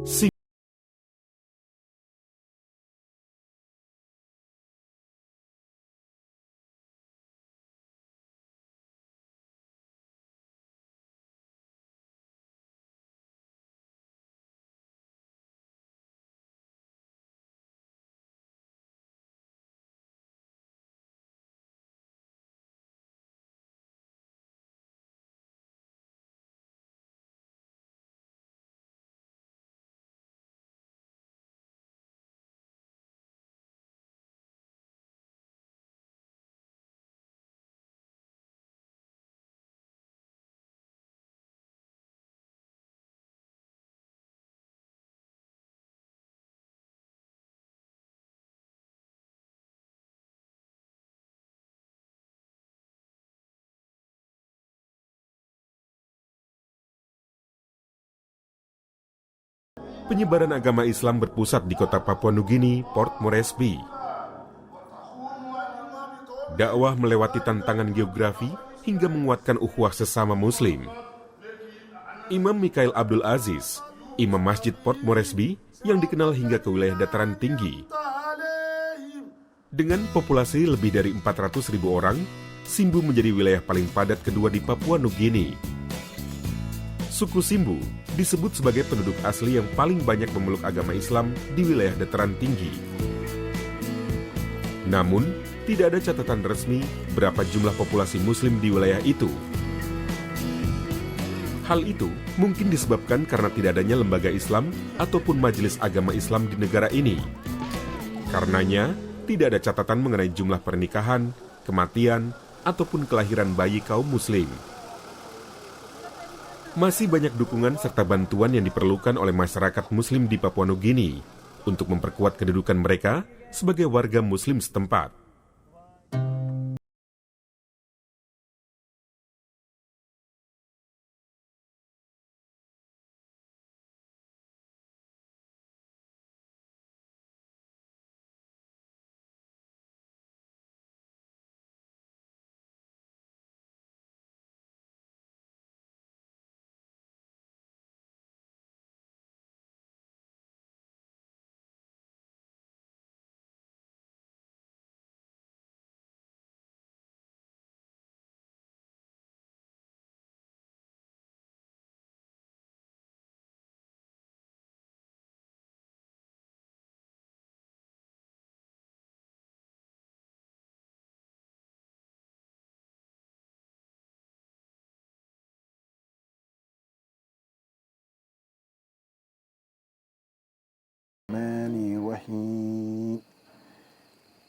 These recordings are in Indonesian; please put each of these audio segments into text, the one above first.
Si- Penyebaran agama Islam berpusat di kota Papua Nugini, Port Moresby. Dakwah melewati tantangan geografi hingga menguatkan ukhuwah sesama Muslim. Imam Mikhail Abdul Aziz, Imam Masjid Port Moresby yang dikenal hingga ke wilayah dataran tinggi. Dengan populasi lebih dari 400.000 orang, Simbu menjadi wilayah paling padat kedua di Papua Nugini. Suku Simbu disebut sebagai penduduk asli yang paling banyak memeluk agama Islam di wilayah dataran tinggi. Namun, tidak ada catatan resmi berapa jumlah populasi Muslim di wilayah itu. Hal itu mungkin disebabkan karena tidak adanya lembaga Islam ataupun majelis agama Islam di negara ini. Karenanya, tidak ada catatan mengenai jumlah pernikahan, kematian, ataupun kelahiran bayi kaum Muslim. Masih banyak dukungan serta bantuan yang diperlukan oleh masyarakat Muslim di Papua Nugini untuk memperkuat kedudukan mereka sebagai warga Muslim setempat.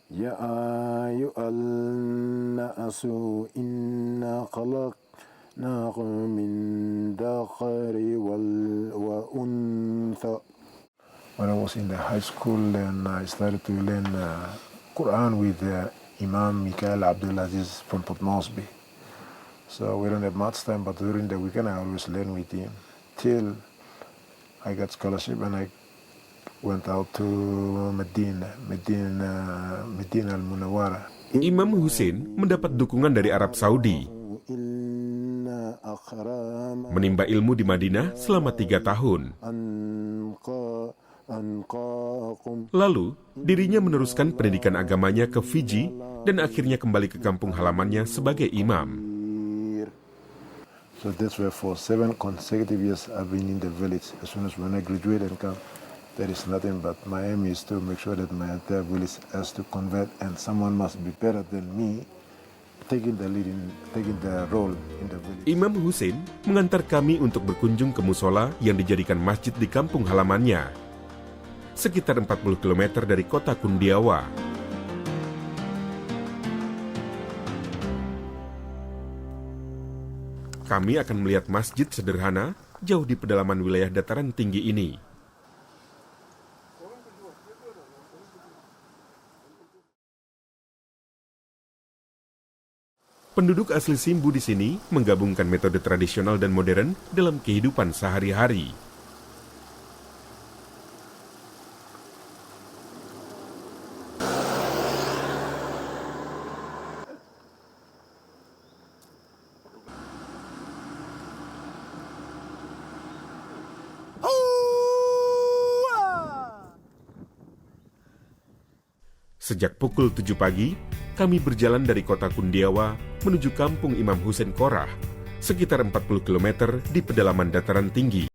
يا أيها الناس إنا خلقناكم من ذكر وأنثى. When I was in the high school, and I started to learn Quran with Imam Mikhail Abdul Aziz from Port Moresby. So we don't have much time, but during the weekend I always learn with him till I got scholarship and I went out to Medina Al-Munawwarah. Imam Hussein mendapat dukungan dari Arab Saudi. Menimba ilmu di Madinah selama 3 tahun. Lalu, dirinya meneruskan pendidikan agamanya ke Fiji dan akhirnya kembali ke kampung halamannya sebagai imam. So that's where for 7 consecutive years I've been in the village. As soon as when I graduate and come, there is nothing but my aim is to make sure that my entire village has to convert, and someone must be better than me taking the role in the village. Imam Hussein mengantar kami untuk berkunjung ke musola yang dijadikan masjid di kampung halamannya, sekitar 40 km dari kota Kundiawa. Kami akan melihat masjid sederhana jauh di pedalaman wilayah dataran tinggi ini. Penduduk asli Simbu di sini menggabungkan metode tradisional dan modern dalam kehidupan sehari-hari. Sejak pukul 7 pagi, kami berjalan dari kota Kundiawa menuju kampung Imam Hussein Korah, sekitar 40 km di pedalaman dataran tinggi.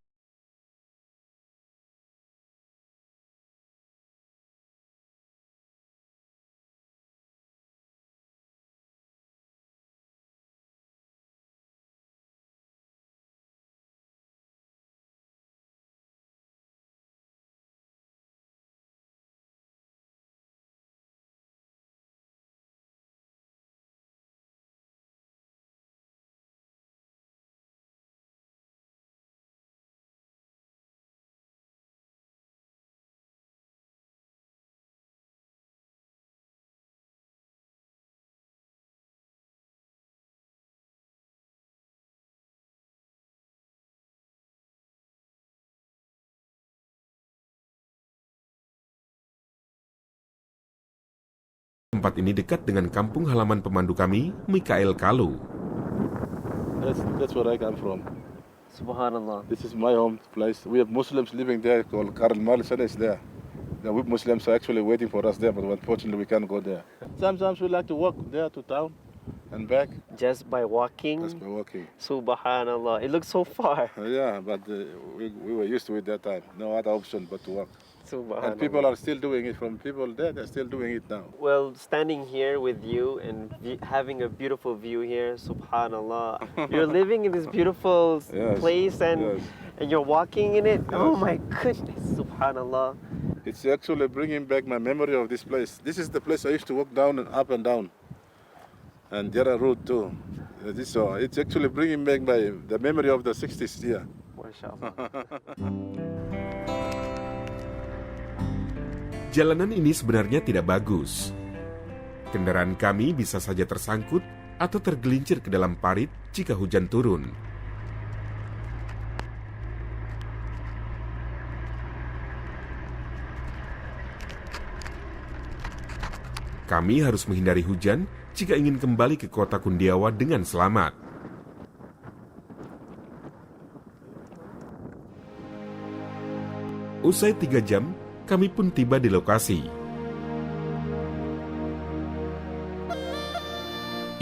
Tempat ini dekat dengan kampung halaman pemandu kami, Mikael Kalu. That's where I come from. Subhanallah. This is my home place. We have Muslims living there called Karl Marl is there. The Muslims are actually waiting for us there, but unfortunately we can't go there. Sometimes we like to walk there to town and back. Just by walking? Just by walking. Subhanallah. It looks so far. Yeah, but we were used to it that time. No other option but to walk. Subhanallah. And people are still doing it. From people there, they're still doing it now. Well, standing here with you and having a beautiful view here, subhanallah. You're living in this beautiful Yes, place and you're walking in it. Yes. Oh my goodness, subhanallah. It's actually bringing back my memory of this place. This is the place I used to walk down and up and down. And the other road too. It's actually bringing back the memory of the 60s here. MashaAllah. Jalanan ini sebenarnya tidak bagus. Kendaraan kami bisa saja tersangkut atau tergelincir ke dalam parit jika hujan turun. Kami harus menghindari hujan jika ingin kembali ke kota Kundiawa dengan selamat. Usai 3 jam, kami pun tiba di lokasi.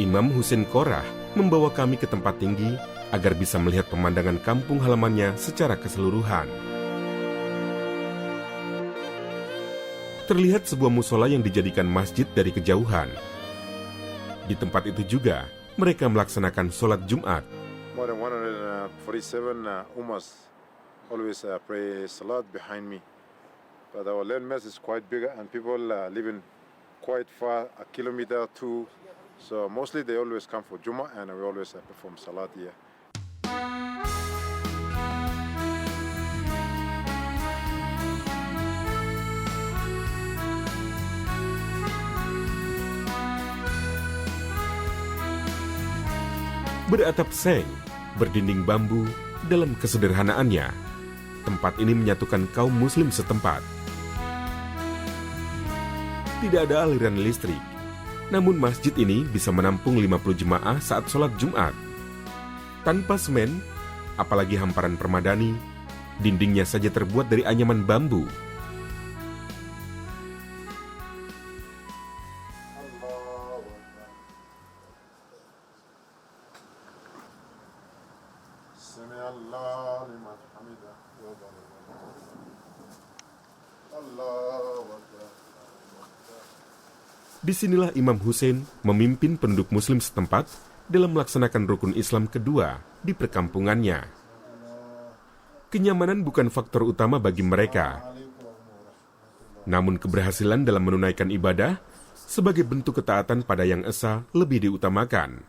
Imam Hussein Korah membawa kami ke tempat tinggi agar bisa melihat pemandangan kampung halamannya secara keseluruhan. Terlihat sebuah musola yang dijadikan masjid dari kejauhan. Di tempat itu juga, mereka melaksanakan sholat Jumat. More than 147 Ummahs always pray salat behind me. But our landmass is quite bigger and people living quite far, a kilometer or two. So mostly they always come for Jummah and we always perform salat here. Beratap seng, berdinding bambu, dalam kesederhanaannya, tempat ini menyatukan kaum muslim setempat. Tidak ada aliran listrik, namun masjid ini bisa menampung 50 jemaah saat sholat Jumat. Tanpa semen, apalagi hamparan permadani, dindingnya saja terbuat dari anyaman bambu. Disinilah Imam Hussein memimpin penduduk muslim setempat dalam melaksanakan rukun Islam kedua di perkampungannya. Kenyamanan bukan faktor utama bagi mereka. Namun keberhasilan dalam menunaikan ibadah sebagai bentuk ketaatan pada Yang Esa lebih diutamakan.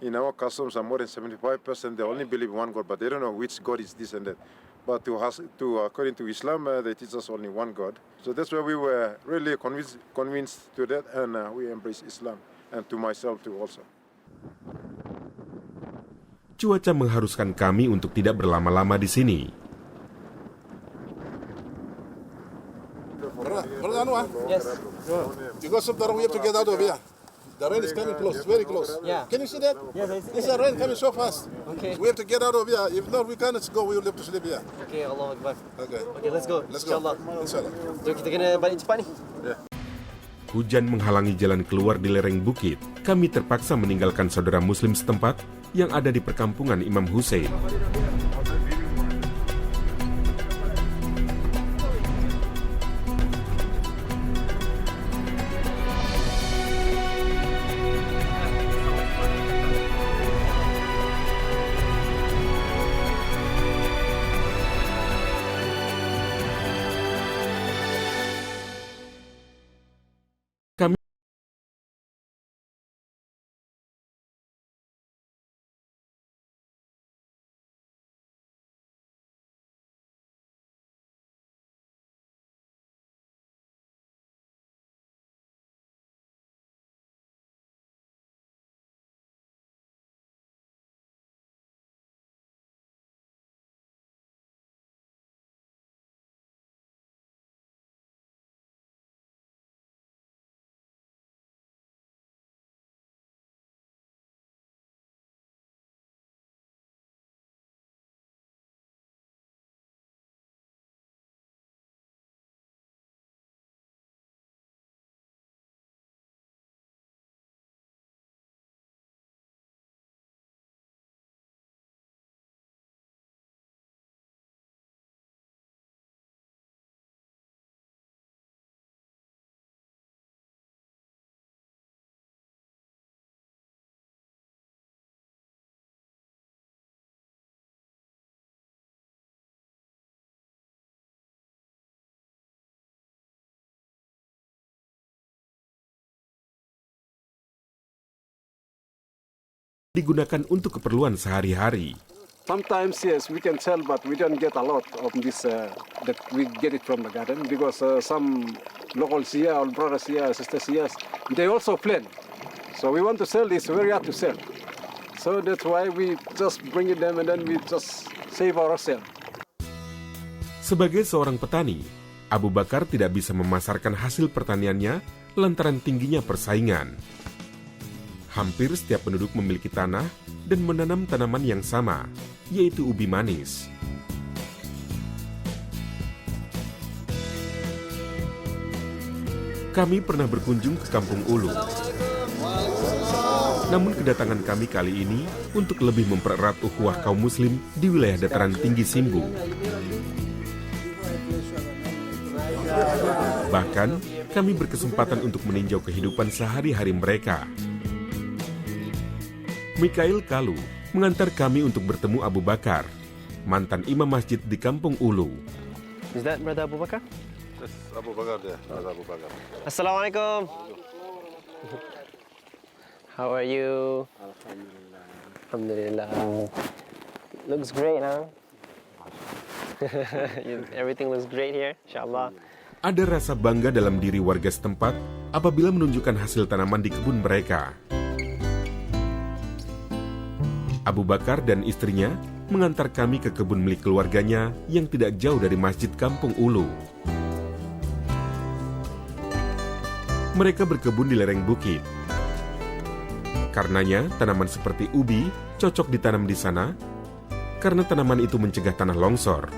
In our customs, more than 75% they only believe one God, but they don't know which God is this and that. But according to Islam, they teach us only one God. So that's why we were really convinced to that, and we embrace Islam, and to myself too also. Cuaca mengharuskan kami untuk tidak berlama-lama di sini. Yes. Because of the rain, we have to get out of here. The rain is coming close, very close. Yeah. Can you see that? Yes, I see. It's the rain coming so fast. Okay. We have to get out of here. If not, we can't go. We will have to sleep here. Okay, Allah Akbar. Okay. Okay, let's go. Let's go. Inshallah. Inshallah. Jom kita kena balik cepat ni. Hujan menghalangi jalan keluar di lereng bukit. Kami terpaksa meninggalkan saudara muslim setempat yang ada di perkampungan Imam Hussein. Kami digunakan untuk keperluan sehari-hari. Sometimes, yes, we can sell, but we don't get a lot of this. That we get it from the garden because some locals here, or brothers here, sisters here, they also plant. So we want to sell this, very hard to sell. So that's why we just bring it them and then we just save ourselves. Sebagai seorang petani, Abu Bakar tidak bisa memasarkan hasil pertaniannya lantaran tingginya persaingan. Hampir setiap penduduk memiliki tanah dan menanam tanaman yang sama, yaitu ubi manis. Kami pernah berkunjung ke Kampung Ulu. Namun kedatangan kami kali ini untuk lebih mempererat ukhuwah kaum muslim di wilayah dataran tinggi Simbu. Bahkan, kami berkesempatan untuk meninjau kehidupan sehari-hari mereka. Mikhail Kalu mengantar kami untuk bertemu Abu Bakar, mantan imam masjid di Kampung Ulu. Is that Brother Abu Bakar? Yes, Abu Bakar there. That's Abu Bakar. Assalamualaikum. How are you? Alhamdulillah. Looks great, huh? Everything looks great here, insyaAllah. Ada rasa bangga dalam diri warga setempat apabila menunjukkan hasil tanaman di kebun mereka. Abu Bakar dan istrinya mengantar kami ke kebun milik keluarganya yang tidak jauh dari Masjid Kampung Ulu. Mereka berkebun di lereng bukit. Karenanya, tanaman seperti ubi cocok ditanam di sana karena tanaman itu mencegah tanah longsor.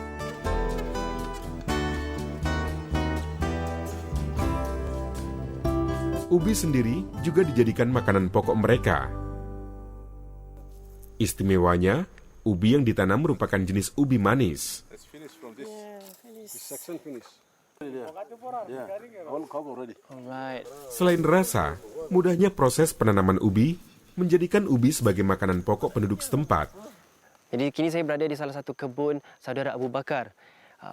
Ubi sendiri juga dijadikan makanan pokok mereka. Istimewanya, ubi yang ditanam merupakan jenis ubi manis. Let's finish from this. This section finished. Yeah, all cover already. Alright. Selain rasa, mudahnya proses penanaman ubi menjadikan ubi sebagai makanan pokok penduduk setempat. Jadi kini saya berada di salah satu kebun saudara Abu Bakar.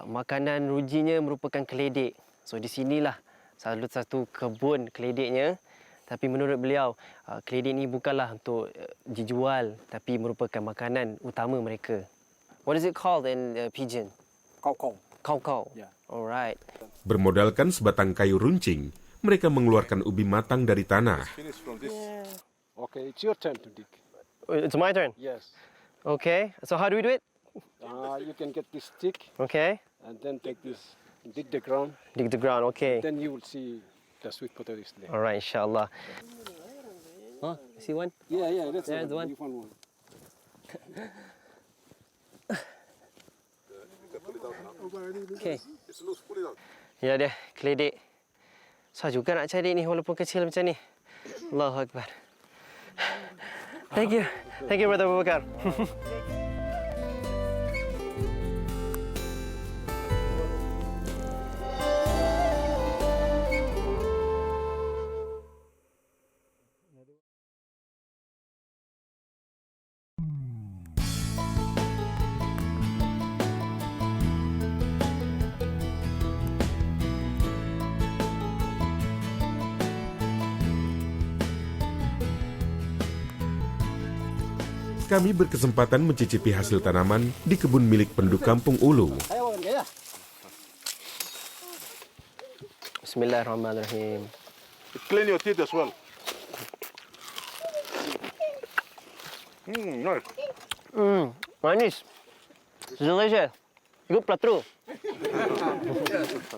Makanan rujinya merupakan keledek. So di sinilah salah satu kebun keledeknya. Tapi menurut beliau, keledek ini bukanlah untuk dijual, tapi merupakan makanan utama mereka. What is it called in Pidgin? Kau. Kau. Yeah. Alright. Bermodalkan sebatang kayu runcing, mereka mengeluarkan ubi matang dari tanah. Finish from this. Okay, it's your turn to dig. It's my turn. Yes. Okay. So how do we do it? You can get this stick Okay. and then take this, dig the ground. Dig the ground. Okay. Then you will see the sweet potatoes there. Alright, inshallah. Oh, see one? Yeah, that's There's one. You found one. Okay. It's loose, pull it out. Ya dia, keledek. Susah juga nak cari ni walaupun kecil macam ni. Allahu Akbar. Thank you. Thank you, Brother Abu Bakar. Kami berkesempatan mencicipi hasil tanaman di kebun milik penduduk Kampung Ulu. Bismillahirrahmanirrahim. Clean your teeth as well. Nice. Manis. Delicious. Good platru.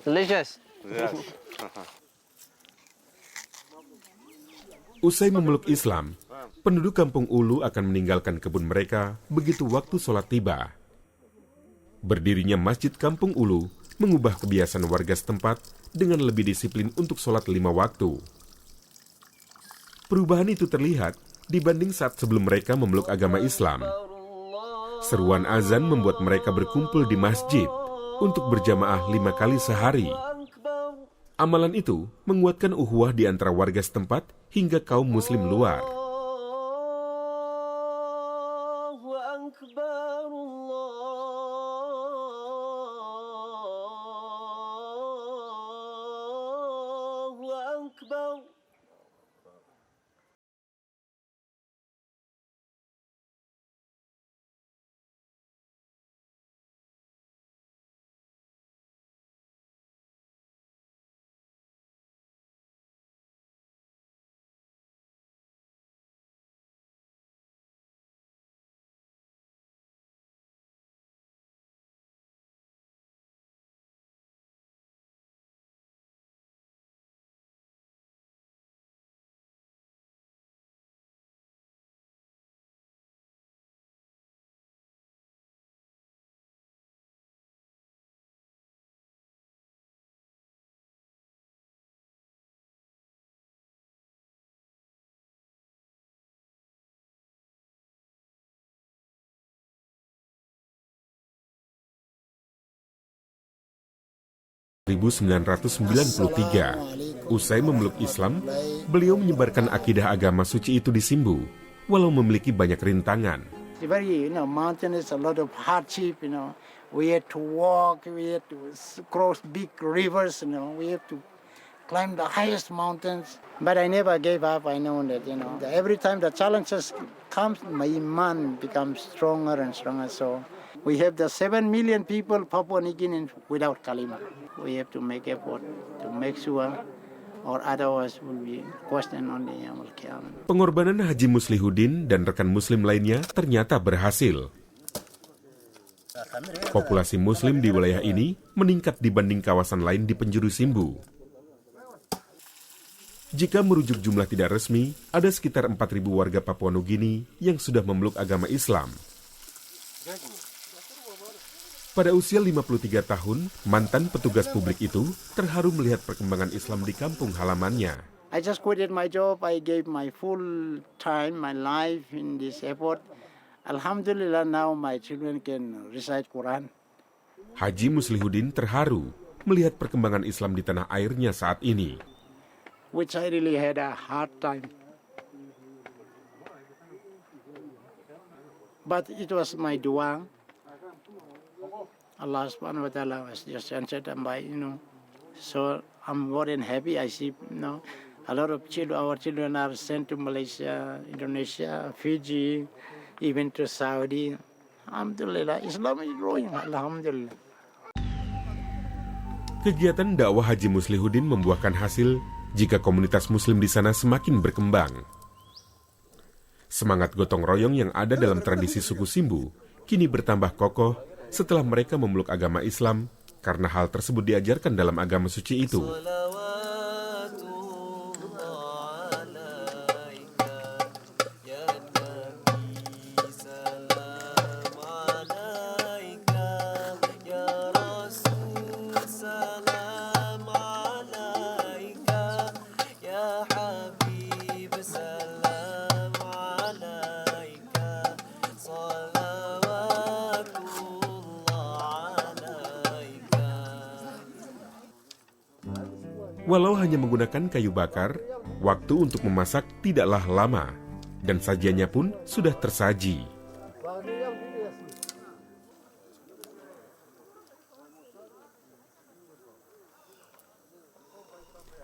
Delicious. Yes. Usai memeluk Islam, penduduk Kampung Ulu akan meninggalkan kebun mereka begitu waktu sholat tiba. Berdirinya Masjid Kampung Ulu mengubah kebiasaan warga setempat dengan lebih disiplin untuk sholat 5 waktu. Perubahan itu terlihat dibanding saat sebelum mereka memeluk agama Islam. Seruan azan membuat mereka berkumpul di masjid untuk berjamaah 5 kali sehari. Amalan itu menguatkan ukhuwah di antara warga setempat hingga kaum muslim luar. Usai memeluk Islam, beliau menyebarkan akidah agama suci itu di Simbu, walau memiliki banyak rintangan. Very, mountainous, a lot of hardship, We had to walk, we had to cross big rivers, we had to climb the highest mountains. But I never gave up. I know that, every time the challenges comes, my iman becomes stronger and stronger. So we have the 7 million people, Papua New Guinea, without kalima. We have to make effort to make sure, or otherwise will be questioned on the Yaumul Qiyamah. Pengorbanan Haji Muslihuddin dan rekan muslim lainnya ternyata berhasil. Populasi muslim di wilayah ini meningkat dibanding kawasan lain di penjuru Simbu. Jika merujuk jumlah tidak resmi, ada sekitar 4.000 warga Papua Nugini yang sudah memeluk agama Islam. Pada usia 53 tahun, mantan petugas publik itu terharu melihat perkembangan Islam di kampung halamannya. I just quitted my job. I gave my full time, my life in this effort. Alhamdulillah, now my children can recite Quran. Haji Muslihuddin terharu melihat perkembangan Islam di tanah airnya saat ini. Which I really had a hard time. But it was my dua. Allah subhanahu wa ta'ala was just answered by, So I'm more than happy. I see, a lot of our children are sent to Malaysia, Indonesia, Fiji, even to Saudi. Alhamdulillah, Islam is growing. Alhamdulillah. Kegiatan dakwah Haji Muslihuddin membuahkan hasil jika komunitas muslim di sana semakin berkembang. Semangat gotong royong yang ada dalam tradisi suku Simbu kini bertambah kokoh setelah mereka memeluk agama Islam karena hal tersebut diajarkan dalam agama suci itu. Walau hanya menggunakan kayu bakar, waktu untuk memasak tidaklah lama, dan sajiannya pun sudah tersaji.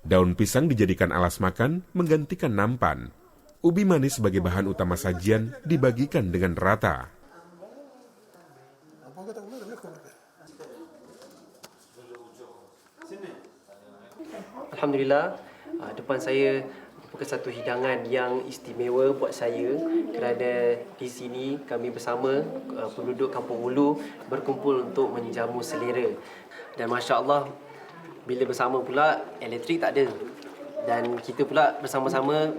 Daun pisang dijadikan alas makan menggantikan nampan. Ubi manis sebagai bahan utama sajian dibagikan dengan rata. Alhamdulillah, depan saya merupakan satu hidangan yang istimewa buat saya kerana di sini kami bersama penduduk Kampung Ulu berkumpul untuk menjamu selera. Dan Masya Allah, bila bersama pula elektrik tak ada. Dan kita pula bersama-sama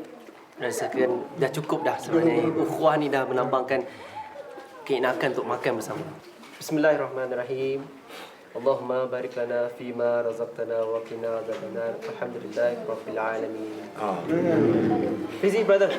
rasakan dah cukup dah sebenarnya. Ukhuwah ni dah melambangkan keenakan untuk makan bersama. Bismillahirrahmanirrahim. Allahumma barik lana fima razaqtana wa qina adzabannar. Alhamdulillahi rabbil alamin. Busy brother.